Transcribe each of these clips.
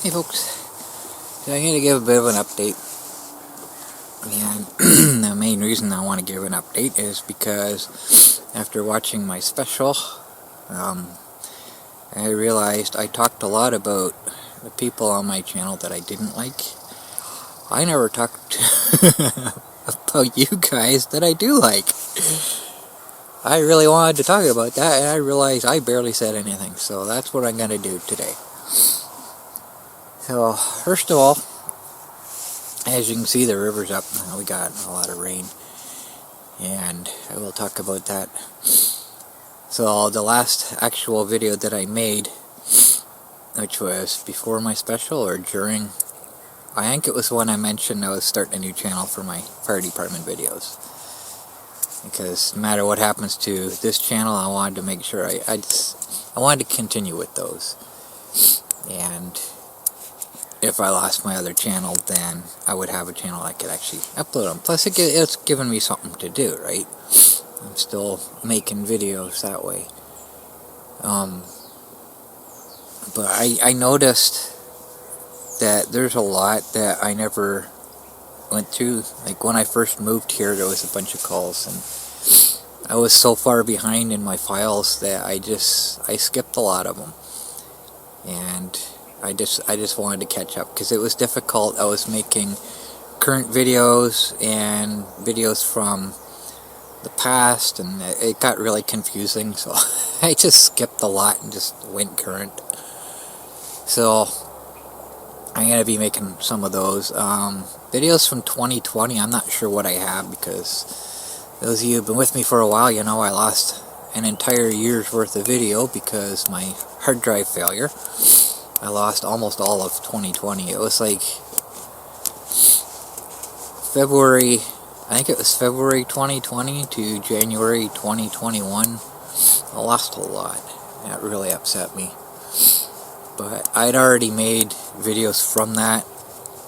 Hey folks, so I'm going to give a bit of an update, and the main reason I want to give an update is because after watching my special, I realized I talked a lot about the people on my channel that I didn't like. I never talked about you guys that I do like. I really wanted to talk about that, and I realized I barely said anything, so that's what I'm going to do today. So, first of all, as you can see, the river's up. We got a lot of rain, and I will talk about that. So, the last actual video that I made, which was before my special or during, I think it was when I mentioned I was starting a new channel for my fire department videos. Because no matter what happens to this channel, I wanted to make sure I wanted to continue with those. And if I lost my other channel, then I would have a channel I could actually upload them. Plus, it's given me something to do, right? I'm still making videos that way. But I noticed that there's a lot that I never went through. Like when I first moved here, there was a bunch of calls, and I was so far behind in my files that I skipped a lot of them. And I just wanted to catch up because it was difficult. I was making current videos and videos from the past, and it got really confusing, so I just skipped a lot and just went current. So I'm going to be making some of those videos from 2020. I'm not sure what I have, because those of you who've been with me for a while, you know I lost an entire year's worth of video because my hard drive failure. I lost almost all of 2020. It was like February 2020 to January 2021. I lost a lot. That really upset me. But I'd already made videos from that,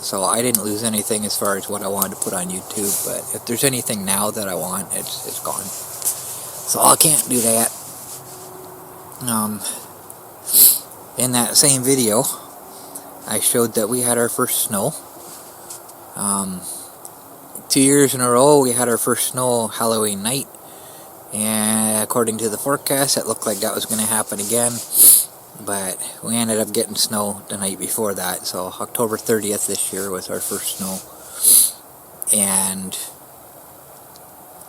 so I didn't lose anything as far as what I wanted to put on YouTube. But if there's anything now that I want, it's gone. So I can't do that. In that same video, I showed that we had our first snow. 2 years in a row, we had our first snow Halloween night. And according to the forecast, it looked like that was going to happen again. But we ended up getting snow the night before that. So October 30th this year was our first snow. And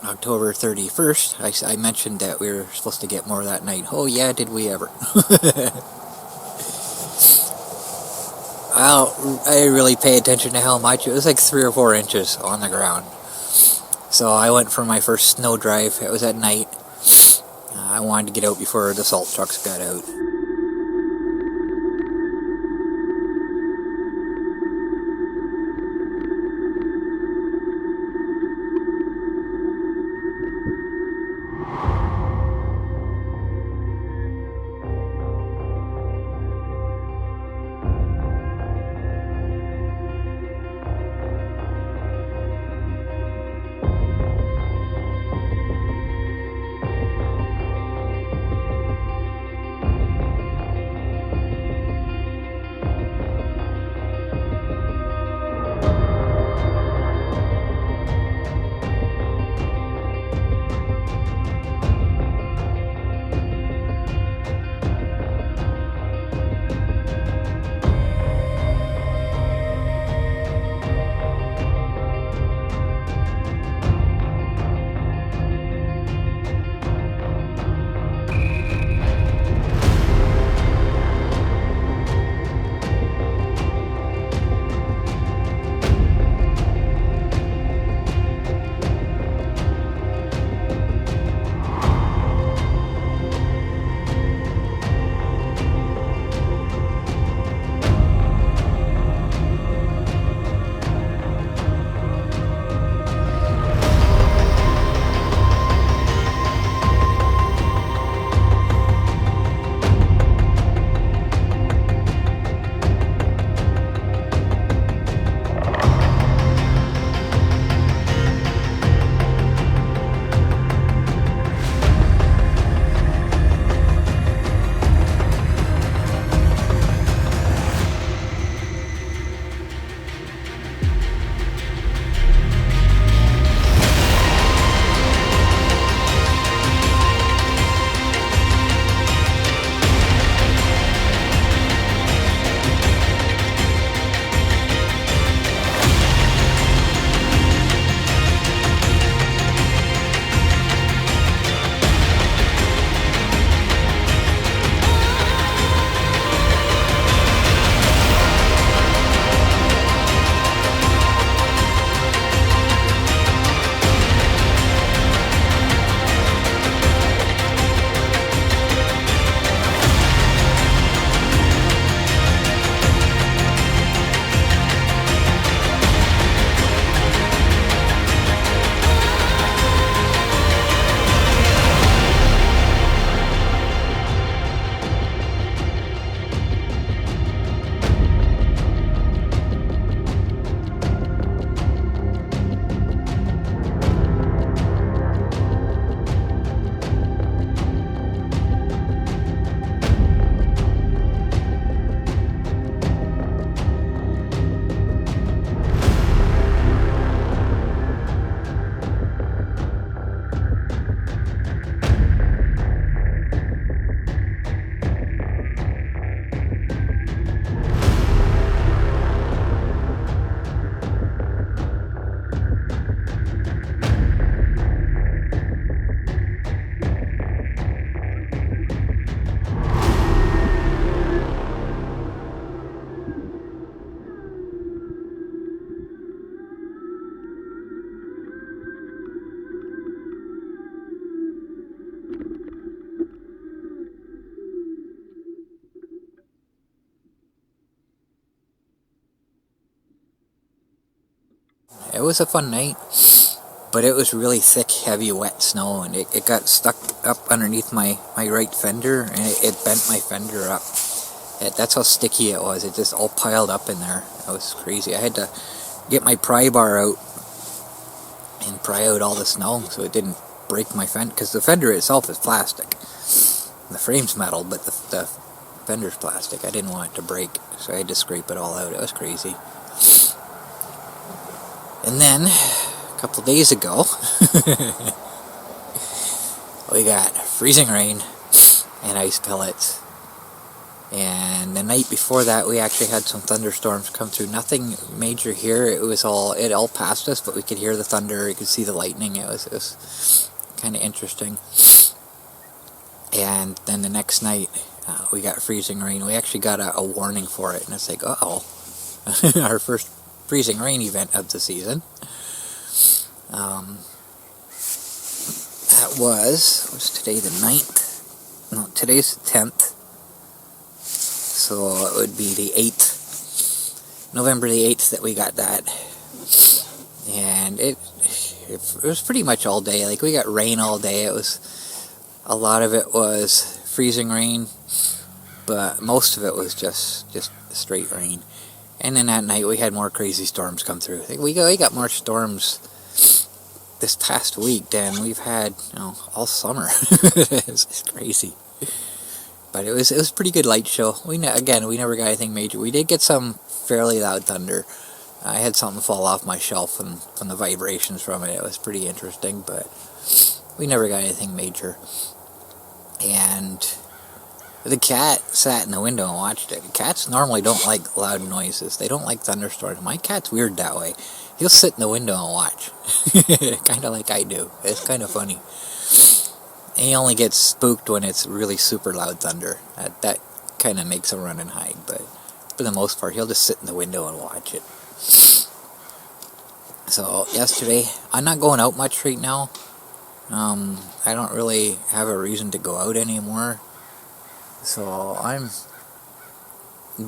October 31st, I mentioned that we were supposed to get more that night. Oh yeah, did we ever. I didn't really pay attention to how much. It was like 3 or 4 inches on the ground. So I went for my first snow drive. It was at night. I wanted to get out before the salt trucks got out. was a fun night, but it was really thick, heavy, wet snow, and it got stuck up underneath my right fender, and it bent my fender up. That's how sticky it was. It just all piled up in there. It was crazy. I had to get my pry bar out and pry out all the snow so it didn't break my fender, because the fender itself is plastic. The frame's metal, but the fender's plastic. I didn't want it to break, so I had to scrape it all out. It was crazy. And then, a couple days ago, we got freezing rain and ice pellets. And the night before that, we actually had some thunderstorms come through. Nothing major here. It all passed us, but we could hear the thunder. You could see the lightning. It was kind of interesting. And then the next night, we got freezing rain. We actually got a warning for it, and it's like, uh-oh. Our first freezing rain event of the season. What's today, the 9th? No, today's the 10th. So it would be the 8th, November the 8th that we got that. And it was pretty much all day. Like, we got rain all day. A lot of it was freezing rain, but most of it was just straight rain. And then that night we had more crazy storms come through. We got more storms this past week than we've had, all summer. It's crazy. But it was a pretty good light show. We never got anything major. We did get some fairly loud thunder. I had something fall off my shelf from the vibrations from it. It was pretty interesting, but we never got anything major. And the cat sat in the window and watched it. Cats normally don't like loud noises. They don't like thunderstorms. My cat's weird that way. He'll sit in the window and watch. Kind of like I do. It's kind of funny. He only gets spooked when it's really super loud thunder. That kind of makes him run and hide, but for the most part, he'll just sit in the window and watch it. So, yesterday, I'm not going out much right now. I don't really have a reason to go out anymore. So, I'm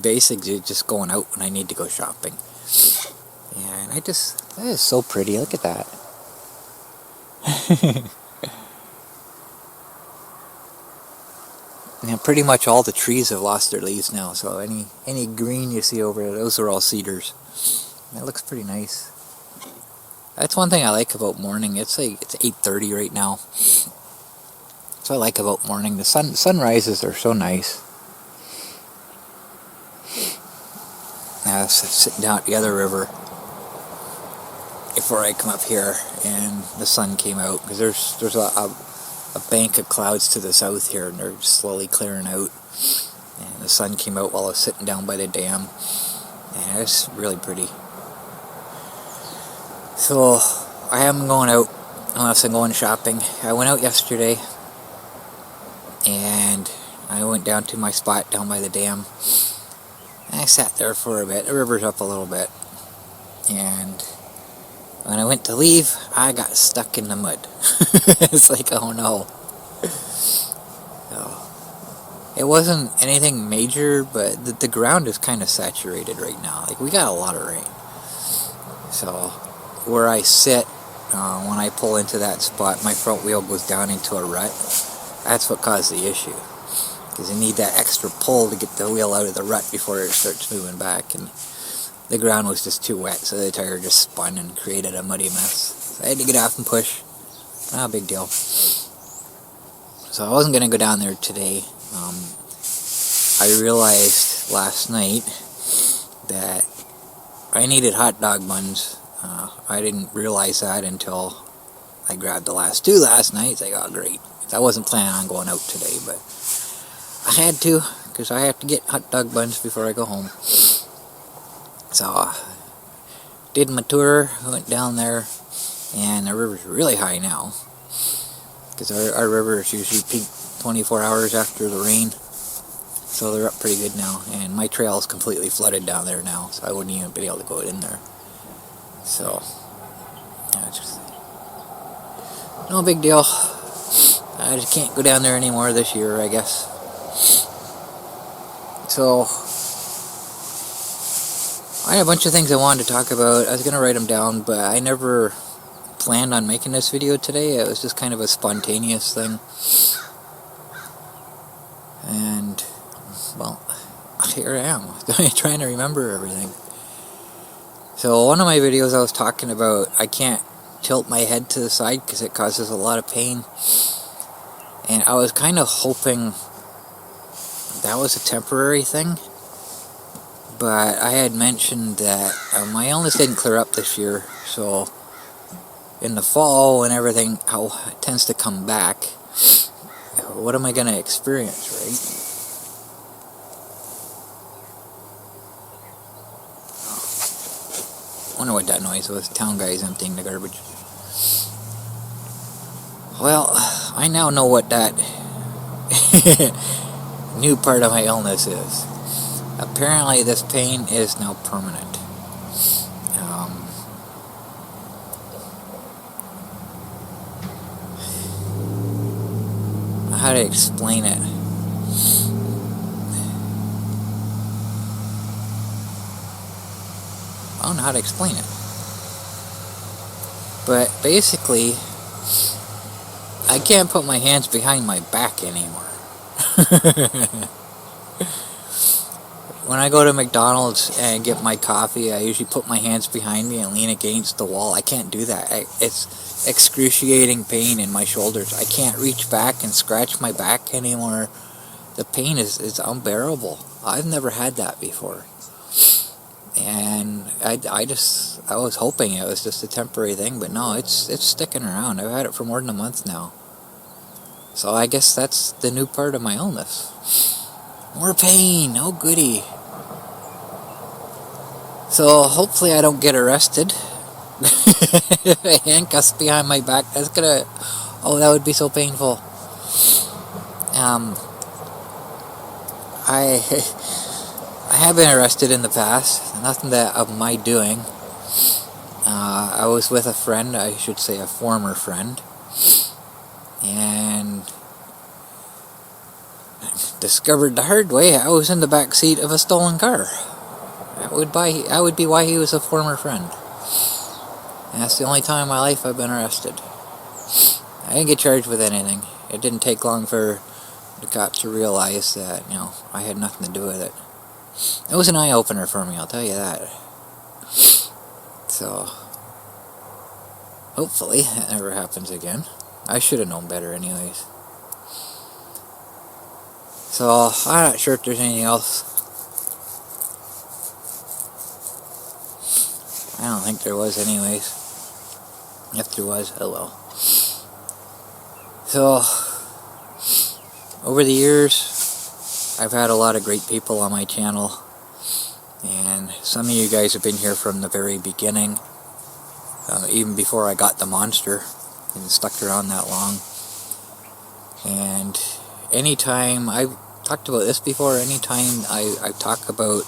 basically just going out when I need to go shopping. And that is so pretty. Look at that. Now, pretty much all the trees have lost their leaves now, so any green you see over there, those are all cedars. That looks pretty nice. That's one thing I like about morning. It's 8:30 right now. That's what I like about morning. The sunrises are so nice. I was sitting down at the other river before I come up here, and the sun came out, because there's a bank of clouds to the south here, and they're slowly clearing out, and the sun came out while I was sitting down by the dam, and it's really pretty. So I haven't gone out unless I'm going shopping. I went out yesterday, and I went down to my spot down by the dam, and I sat there for a bit. The river's up a little bit, and when I went to leave, I got stuck in the mud. It's like, oh no. So, it wasn't anything major, but the ground is kind of saturated right now. Like, we got a lot of rain. So, where I sit, when I pull into that spot, my front wheel goes down into a rut. That's what caused the issue. Because you need that extra pull to get the wheel out of the rut before it starts moving back. And the ground was just too wet, so the tire just spun and created a muddy mess. So I had to get off and push. Not a big deal. So I wasn't going to go down there today. I realized last night that I needed hot dog buns. I didn't realize that until I grabbed the last two last night. It's like, oh great. I wasn't planning on going out today, but I had to, because I have to get hot dog buns before I go home. So, did my tour, went down there, and the river's really high now, because our river is usually peaked 24 hours after the rain, so they're up pretty good now, and my trail is completely flooded down there now, so I wouldn't even be able to go in there. So, yeah, just no big deal. I just can't go down there anymore this year, I guess. So, I had a bunch of things I wanted to talk about. I was going to write them down, but I never planned on making this video today. It was just kind of a spontaneous thing. And, well, here I am, trying to remember everything. So one of my videos I was talking about, I can't tilt my head to the side because it causes a lot of pain. And I was kind of hoping that was a temporary thing. But I had mentioned that my illness didn't clear up this year, so in the fall when everything it tends to come back, what am I going to experience, right? I wonder what that noise was. Town guys emptying the garbage. Well, I now know what that new part of my illness is. Apparently this pain is now permanent. How to explain it? I don't know how to explain it. But basically, I can't put my hands behind my back anymore. When I go to McDonald's and get my coffee, I usually put my hands behind me and lean against the wall. I can't do that. It's excruciating pain in my shoulders. I can't reach back and scratch my back anymore. The pain is unbearable. I've never had that before. And I was hoping it was just a temporary thing, but no, it's sticking around. I've had it for more than a month now. So I guess that's the new part of my illness. More pain, oh goody. So hopefully I don't get arrested. Handcuffs behind my back. That's gonna. Oh, that would be so painful. I have been arrested in the past. Nothing that of my doing. I was with a friend. I should say a former friend, and discovered the hard way I was in the back seat of a stolen car. That would be why he was a former friend. And that's the only time in my life I've been arrested. I didn't get charged with anything. It didn't take long for the cops to realize that, I had nothing to do with it. It was an eye-opener for me, I'll tell you that. So, hopefully that never happens again. I should have known better anyways. So, I'm not sure if there's anything else. I don't think there was anyways. If there was, oh well. So, over the years, I've had a lot of great people on my channel. And some of you guys have been here from the very beginning. Even before I got the monster. And stuck around that long. And anytime, I've talked about this before, anytime I talk about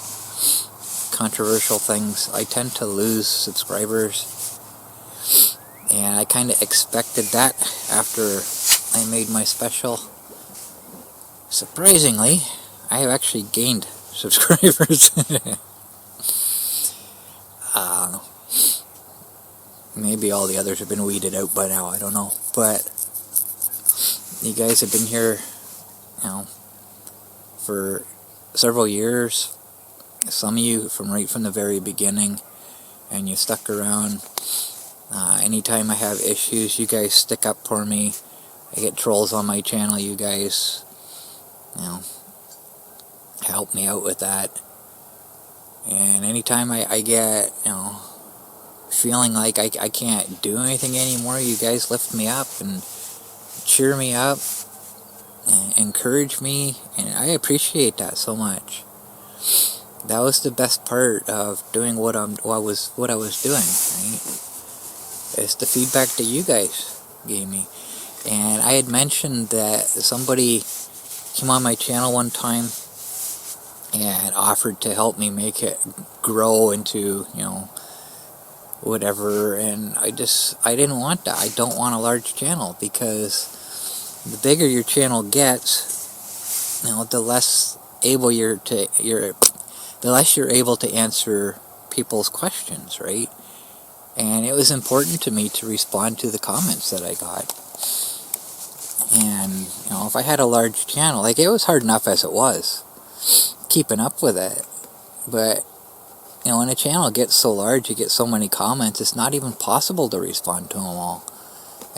controversial things, I tend to lose subscribers. And I kind of expected that after I made my special. Surprisingly, I have actually gained subscribers. Maybe all the others have been weeded out by now, I don't know. But you guys have been here, for several years. Some of you right from the very beginning, and you stuck around. Anytime I have issues, you guys stick up for me. I get trolls on my channel, you guys, help me out with that. And anytime I get, feeling like I can't do anything anymore, you guys lift me up and cheer me up and encourage me, and I appreciate that so much. That was the best part of doing what I was doing, right? It's the feedback that you guys gave me. And I had mentioned that somebody came on my channel one time and offered to help me make it grow into, whatever, and I didn't want that. I don't want a large channel, because the bigger your channel gets, the less able you're able to answer people's questions, right? And it was important to me to respond to the comments that I got. And, if I had a large channel, like, it was hard enough as it was, keeping up with it. But, when a channel gets so large, you get so many comments, it's not even possible to respond to them all.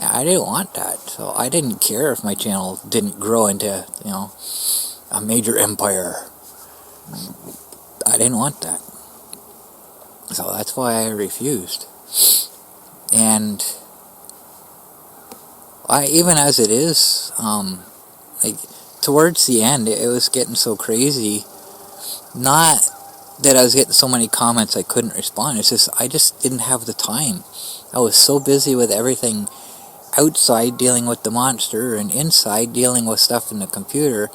I didn't want that, so I didn't care if my channel didn't grow into, a major empire. I didn't want that. So that's why I refused. And even as it is, like, towards the end, it was getting so crazy. Not that I was getting so many comments I couldn't respond. It's just, I just didn't have the time. I was so busy with everything outside, dealing with the monster, and inside, dealing with stuff in the computer.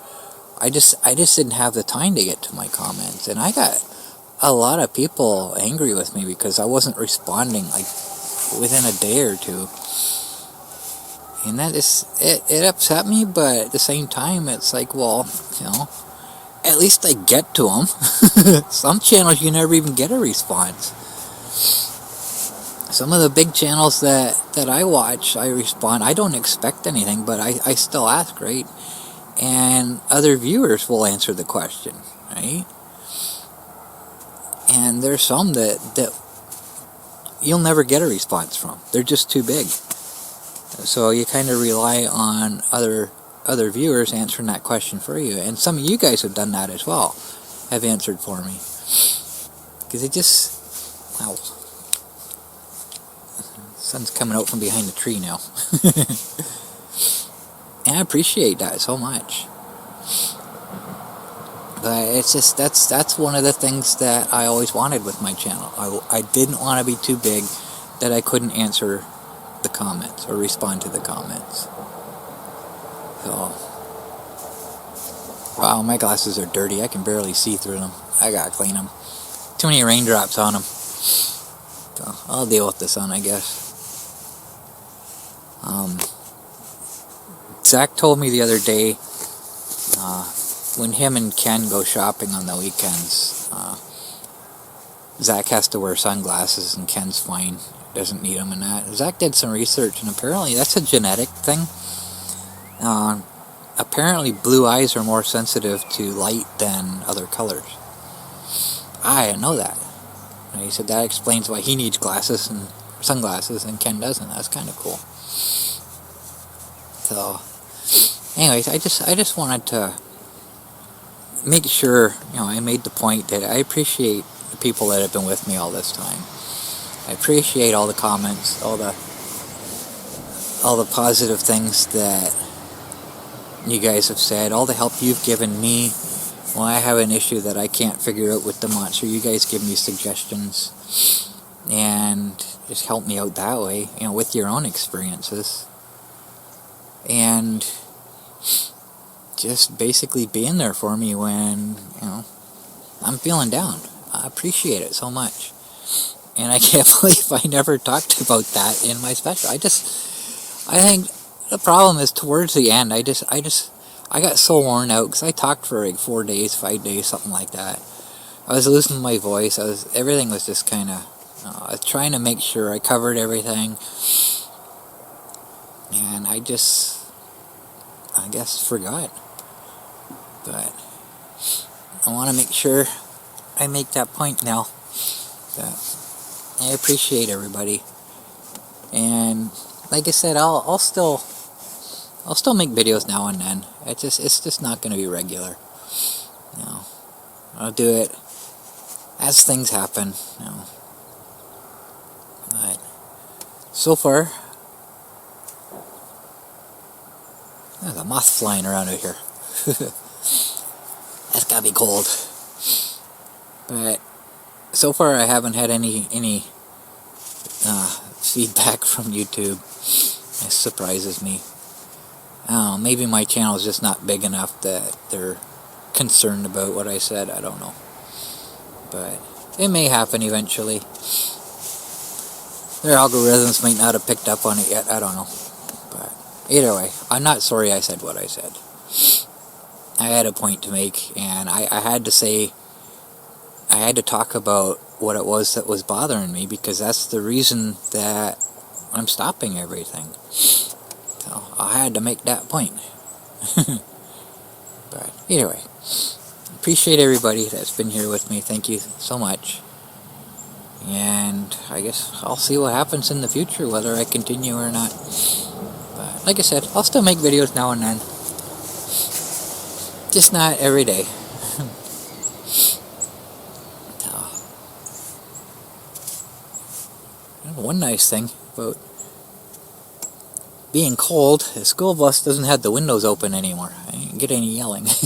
I just didn't have the time to get to my comments. And I got a lot of people angry with me because I wasn't responding, like, within a day or two. And that is, it upset me, but at the same time, it's like, well, at least I get to them. Some channels you never even get a response. Some of the big channels that I watch, I respond. I don't expect anything, but I still ask, right? And other viewers will answer the question, right? And there's some that you'll never get a response from. They're just too big. So you kind of rely on other viewers answering that question for you. And some of you guys have done that as well, have answered for me. Because it just, wow. The sun's coming out from behind the tree now. And I appreciate that so much. But it's just, that's one of the things that I always wanted with my channel. I didn't want to be too big that I couldn't answer the comments or respond to the comments. So, wow, my glasses are dirty. I can barely see through them. I gotta clean them. Too many raindrops on them. So I'll deal with the sun, I guess. Zach told me the other day, when him and Ken go shopping on the weekends, Zach has to wear sunglasses and Ken's fine. Doesn't need them and that. Zach did some research, and apparently that's a genetic thing. Apparently blue eyes are more sensitive to light than other colors. I didn't know that. And he said that explains why he needs glasses and sunglasses and Ken doesn't. That's kind of cool. So, anyways, I just wanted to make sure, I made the point that I appreciate the people that have been with me all this time. I appreciate all the comments, all the positive things that you guys have said, all the help you've given me when I have an issue that I can't figure out with the monster. You guys give me suggestions and just help me out that way, with your own experiences. And just basically being there for me when, I'm feeling down. I appreciate it so much. And I can't believe I never talked about that in my special. I think the problem is towards the end, I got so worn out because I talked for like 4 days, 5 days, something like that. I was losing my voice. Everything was just kind of, I was trying to make sure I covered everything. And I guess, forgot. But I want to make sure I make that point now. That I appreciate everybody. And like I said, I'll still make videos now and then. It's just not going to be regular. I'll do it as things happen. But so far, there's a moth flying around out here. That's gotta be cold. But so far, I haven't had any feedback from YouTube. It surprises me. I don't know, maybe my channel is just not big enough that they're concerned about what I said. I don't know. But it may happen eventually. Their algorithms might not have picked up on it yet. I don't know. But either way, I'm not sorry I said what I said. I had a point to make, and I had to say, I had to talk about what it was that was bothering me, because that's the reason that I'm stopping everything. So I had to make that point. But anyway, appreciate everybody that's been here with me. Thank you so much. And I guess I'll see what happens in the future, whether I continue or not. But like I said, I'll still make videos now and then. Just not every day. One nice thing about being cold, the school bus doesn't have the windows open anymore. I didn't get any yelling. So,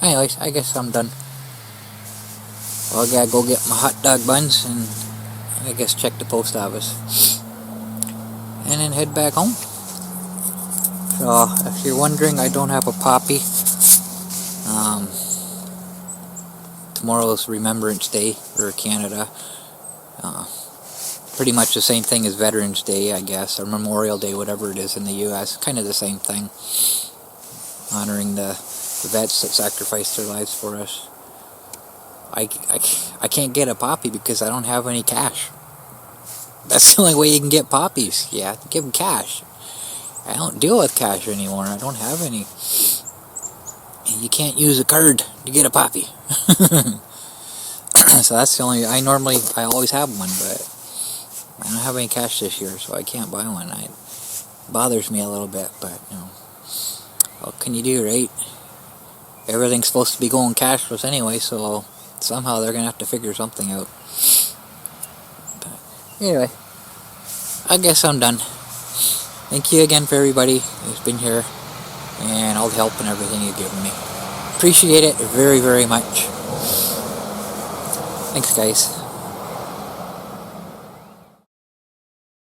anyways, I guess I'm done. Well, I gotta go get my hot dog buns and I guess check the post office. And then head back home. So, if you're wondering, I don't have a poppy. Tomorrow's Remembrance Day for Canada. Pretty much the same thing as Veterans Day, I guess, or Memorial Day, whatever it is in the U.S. Kind of the same thing. Honoring the vets that sacrificed their lives for us. I can't get a poppy because I don't have any cash. That's the only way you can get poppies. You have to give them cash. I don't deal with cash anymore. I don't have any. You can't use a card to get a poppy. So that's the only. I always have one, but I don't have any cash this year, so I can't buy one. It bothers me a little bit, but you know, what can you do, right? Everything's supposed to be going cashless anyway, so somehow they're gonna have to figure something out. But anyway, I guess I'm done. Thank you again for everybody who's been here and all the help and everything you've given me. Appreciate it very, very much. Thanks, guys.